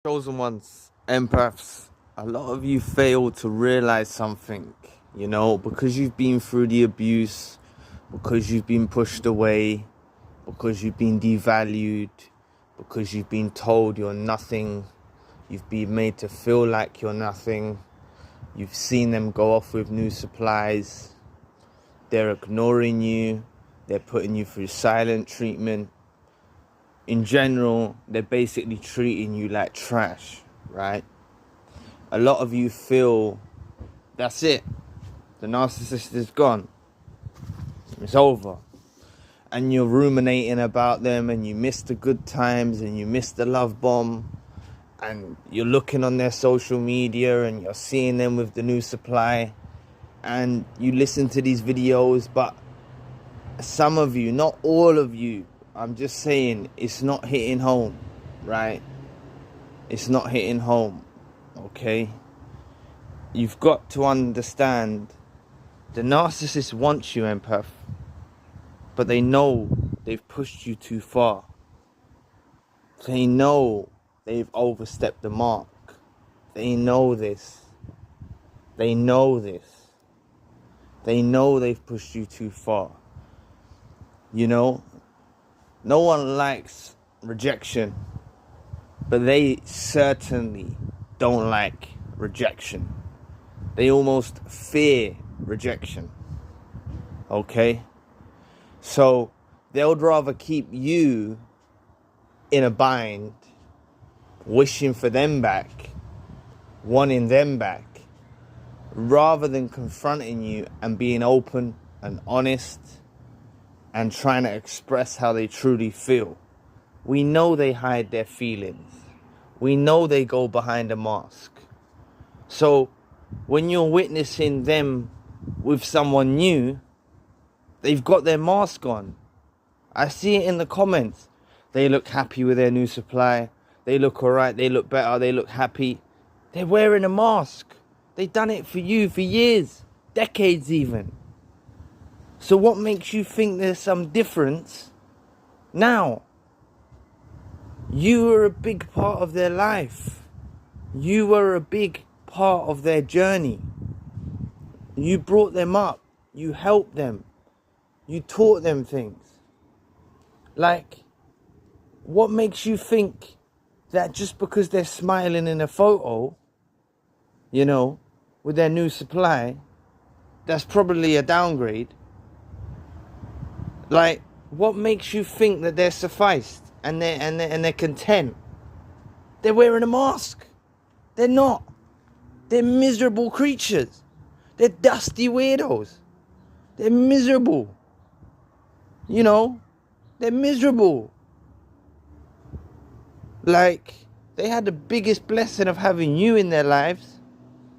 Chosen ones, empaths, a lot of you fail to realize something, because you've been through the abuse, because you've been pushed away, because you've been devalued, because you've been told you're nothing, you've been made to feel like you're nothing, you've seen them go off with new supplies, they're ignoring you, they're putting you through silent treatment. In general, they're basically treating you like trash, right? A lot of you feel that's it. The narcissist is gone. It's over. And you're ruminating about them, and you miss the good times, and you miss the love bomb, and you're looking on their social media, and you're seeing them with the new supply, and you listen to these videos, but some of you, not all of you, I'm just saying, it's not hitting home, right? It's not hitting home, okay? You've got to understand, the narcissist wants you, empath, but they know they've pushed you too far. They know they've overstepped the mark. They know this. They know this. They know they've pushed you too far. No one likes rejection, but they certainly don't like rejection. They almost fear rejection, okay? So they would rather keep you in a bind, wishing for them back, wanting them back, rather than confronting you and being open and honest and trying to express how they truly feel. We know they hide their feelings. We know they go behind a mask. So when you're witnessing them with someone new, they've got their mask on. I see it in the comments. They look happy with their new supply. They look alright. They look better. They look happy. They're wearing a mask. They've done it for you for years, decades even. So what makes you think there's some difference now? You were a big part of their life. You were a big part of their journey. You brought them up. You helped them. You taught them things. Like, what makes you think that just because they're smiling in a photo, with their new supply, that's probably a downgrade? Like, what makes you think that they're sufficed and they're content? They're wearing a mask. They're not. They're miserable creatures. They're dusty weirdos. They're miserable. They're miserable. Like, they had the biggest blessing of having you in their lives.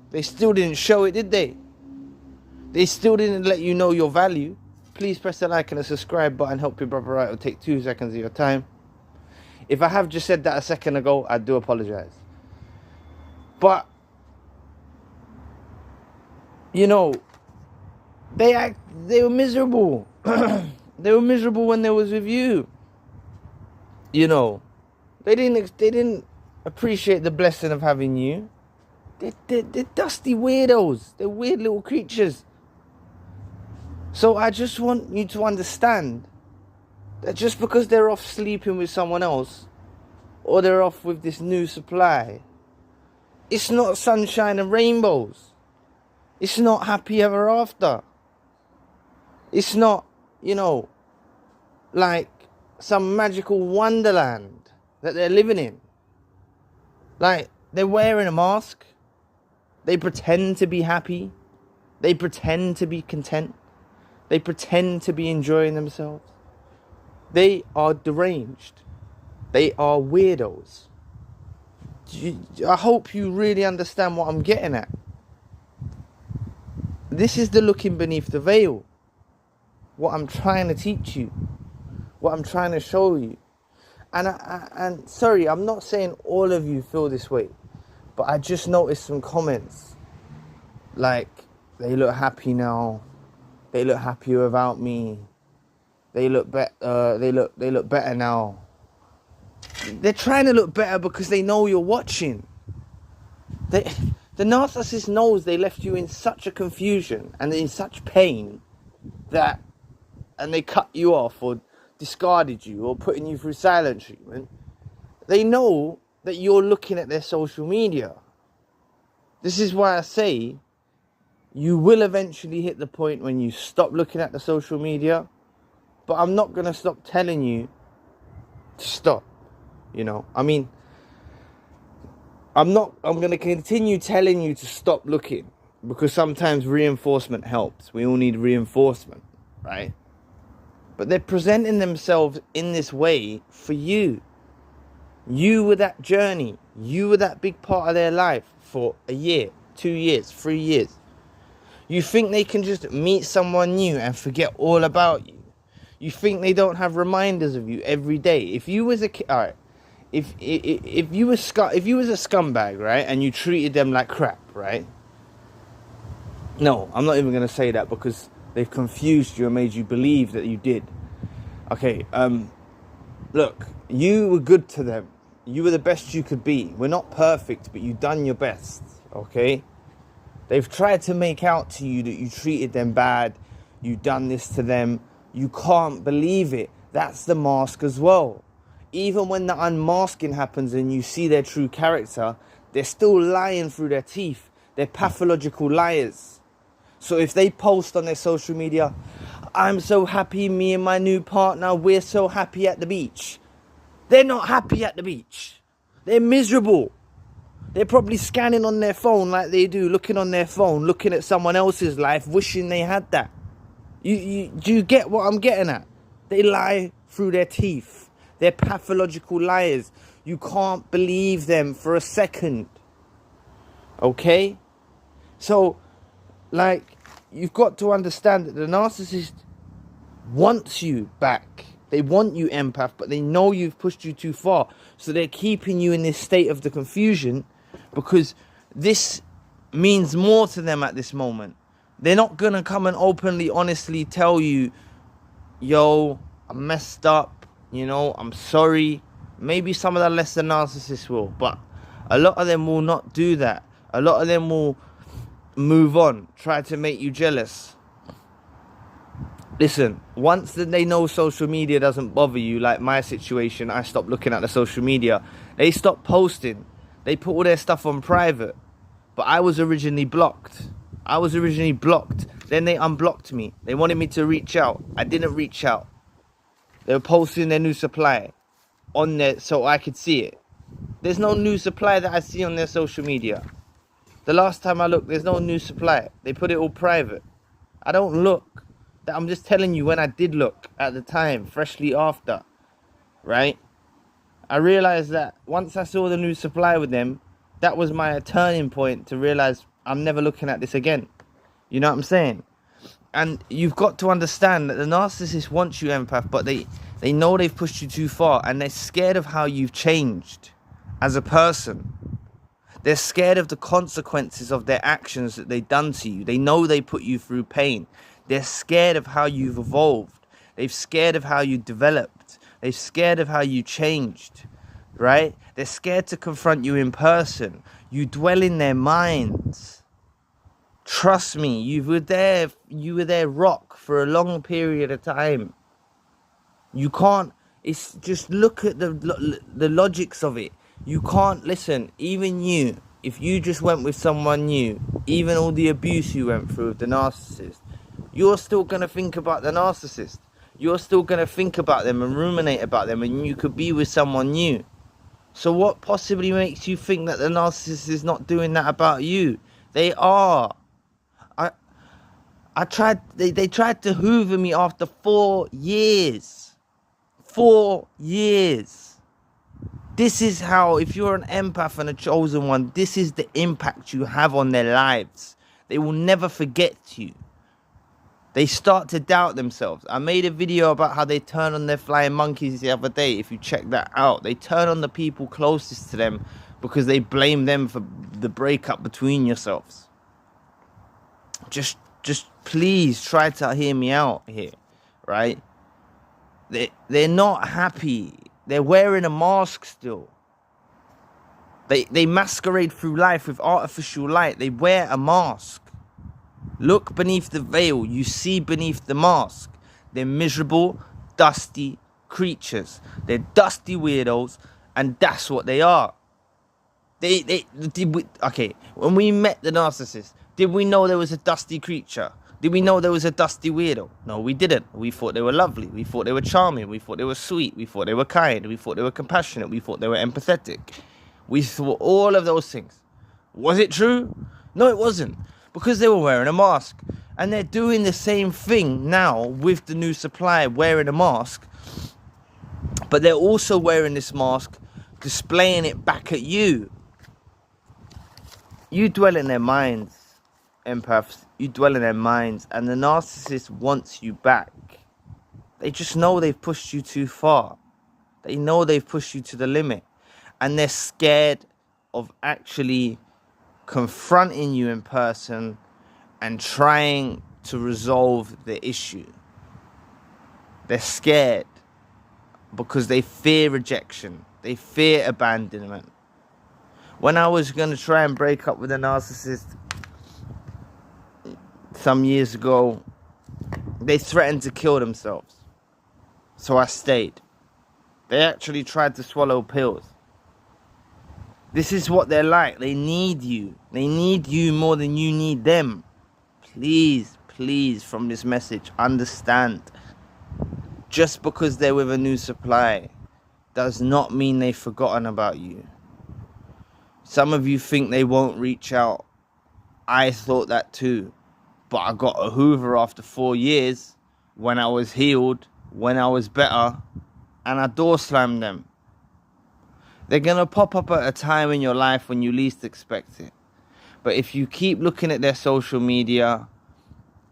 They still didn't show it, did they? They still didn't let you know your value. Please press the like and the subscribe button. Help your brother out. It'll take 2 seconds of your time. If I have just said that a second ago, I do apologize. But, they were miserable. They were miserable when they was with you. They didn't appreciate the blessing of having you. They're dusty weirdos. They're weird little creatures. So I just want you to understand that just because they're off sleeping with someone else, or they're off with this new supply, it's not sunshine and rainbows. It's not happy ever after. It's not, like some magical wonderland that they're living in. Like, they're wearing a mask. They pretend to be happy. They pretend to be content. They pretend to be enjoying themselves. They are deranged. They are weirdos. I hope you really understand what I'm getting at. This is the looking beneath the veil. What I'm trying to teach you. What I'm trying to show you. And sorry, I'm not saying all of you feel this way, but I just noticed some comments. Like, they look happy now. They look happier without me. They look better now. they're trying to look better because they know you're watching. The narcissist knows they left you in such a confusion and in such pain that, and they cut you off or discarded you or putting you through silent treatment. They know that you're looking at their social media. This is why I say you will eventually hit the point when you stop looking at the social media, but I'm not going to stop telling you to stop. You know, I mean, I'm going to continue telling you to stop looking, because sometimes reinforcement helps. We all need reinforcement, right? But they're presenting themselves in this way for you. You were that journey. You were that big part of their life for a year, 2 years, 3 years. You think they can just meet someone new and forget all about you. You think they don't have reminders of you every day. If you was a kid, all right, if you was a scumbag, right, and you treated them like crap, right? No, I'm not even going to say that because they've confused you and made you believe that you did. Okay, look, you were good to them. You were the best you could be. We're not perfect, but you've done your best, okay? They've tried to make out to you that you treated them bad. You've done this to them. You can't believe it. That's the mask as well. Even when the unmasking happens and you see their true character, they're still lying through their teeth. They're pathological liars. So if they post on their social media, I'm so happy, me and my new partner, we're so happy at the beach. They're not happy at the beach. They're miserable. They're probably scanning on their phone like they do, looking on their phone, looking at someone else's life, wishing they had that. Do you get what I'm getting at? They lie through their teeth. They're pathological liars. You can't believe them for a second. Okay? So, like, you've got to understand that the narcissist wants you back. They want you, empath, but they know you've pushed you too far. So they're keeping you in this state of the confusion because this means more to them at this moment. They're not going to come and openly, honestly tell you, yo, I messed up, you know, I'm sorry. Maybe some of the lesser narcissists will, but a lot of them will not do that. A lot of them will move on, try to make you jealous. Listen, once that they know social media doesn't bother you, like my situation, I stopped looking at the social media. They stopped posting. They put all their stuff on private. But I was originally blocked. Then they unblocked me. They wanted me to reach out. I didn't reach out. They were posting their new supply on there so I could see it. There's no new supply that I see on their social media. The last time I looked, there's no new supply. They put it all private. I don't look. I'm just telling you when I did look at the time, freshly after, right? I realized that once I saw the new supply with them, that was my turning point to realize I'm never looking at this again. You know what I'm saying? And you've got to understand that the narcissist wants you, empath, but they know they've pushed you too far and they're scared of how you've changed as a person. They're scared of the consequences of their actions that they've done to you. They know they put you through pain. They're scared of how you've evolved. They're scared of how you developed. They're scared of how you changed, right? They're scared to confront you in person. You dwell in their minds. Trust me, you were their rock for a long period of time. You can't, it's just look at the logics of it. You can't, listen, even you, if you just went with someone new, even all the abuse you went through with the narcissist, you're still going to think about the narcissist. You're still going to think about them and ruminate about them, and you could be with someone new. So what possibly makes you think that the narcissist is not doing that about you? They are. They tried to hoover me after 4 years. 4 years. This is how, if you're an empath and a chosen one, this is the impact you have on their lives. They will never forget you. They start to doubt themselves. I made a video about how they turn on their flying monkeys the other day. If you check that out, they turn on the people closest to them because they blame them for the breakup between yourselves. Just please try to hear me out here, right? They're not happy. They're wearing a mask still. They masquerade through life with artificial light. They wear a mask. Look beneath the veil. You see beneath the mask. They're miserable, dusty creatures. They're dusty weirdos, and that's what they are. Okay, when we met the narcissist, did we know there was a dusty creature? Did we know there was a dusty weirdo? No, we didn't. We thought they were lovely. We thought they were charming. We thought they were sweet. We thought they were kind. We thought they were compassionate. We thought they were empathetic. We thought all of those things. Was it true? No, it wasn't. Because they were wearing a mask. And they're doing the same thing now with the new supply, wearing a mask. But they're also wearing this mask, displaying it back at you. You dwell in their minds, empaths. You dwell in their minds. And the narcissist wants you back. They just know they've pushed you too far. They know they've pushed you to the limit. And they're scared of actually confronting you in person and trying to resolve the issue. They're scared because they fear rejection. They fear abandonment. When I was going to try and break up with a narcissist some years ago, they threatened to kill themselves. So I stayed. They actually tried to swallow pills. This is what they're like. They need you. They need you more than you need them. Please, please, from this message, understand. Just because they're with a new supply does not mean they've forgotten about you. Some of you think they won't reach out. I thought that too. But I got a Hoover after 4 years, when I was healed, when I was better, and I door slammed them. They're going to pop up at a time in your life when you least expect it. But if you keep looking at their social media,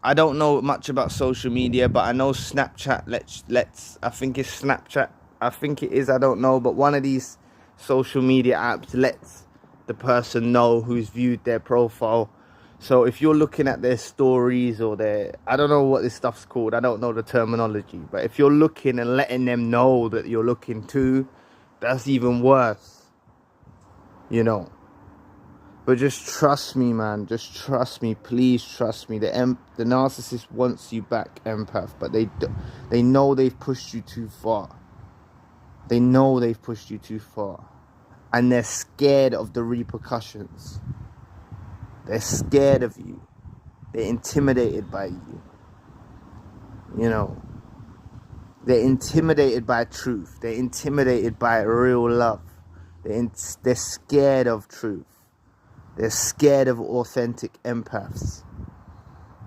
I don't know much about social media, but I know Snapchat, I think it's Snapchat. I think it is, I don't know. But one of these social media apps lets the person know who's viewed their profile. So if you're looking at their stories or their, I don't know what this stuff's called. I don't know the terminology. But if you're looking and letting them know that you're looking too, that's even worse, you know. But just trust me, man. Just trust me. Please trust me. The narcissist wants you back, empath. But they know they've pushed you too far. They know they've pushed you too far. And they're scared of the repercussions. They're scared of you. They're intimidated by you. You know. They're intimidated by truth. They're intimidated by real love. They're scared of truth. They're scared of authentic empaths.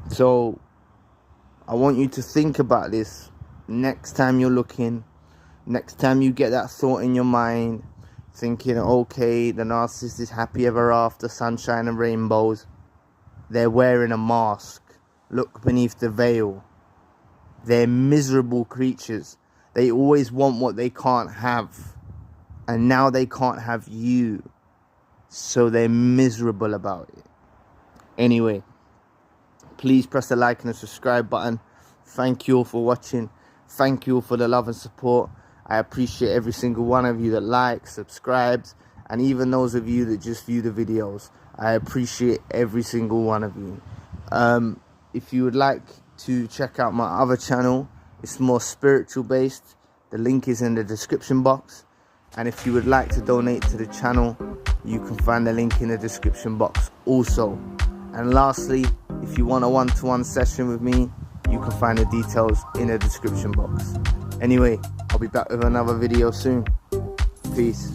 So, I want you to think about this next time you're looking. Next time you get that thought in your mind. Thinking, okay, the narcissist is happy ever after, sunshine and rainbows. They're wearing a mask. Look beneath the veil. They're miserable creatures. They always want what they can't have. And now they can't have you. So they're miserable about it. Anyway, please press the like and the subscribe button. Thank you all for watching. Thank you all for the love and support. I appreciate every single one of you that likes, subscribes, and even those of you that just view the videos. I appreciate every single one of you. If you would like to check out my other channel, it's more spiritual based. The link is in the description box. And if you would like to donate to the channel, you can find the link in the description box also. And lastly, if you want a one-to-one session with me, you can find the details in the description box. Anyway, I'll be back with another video soon. Peace.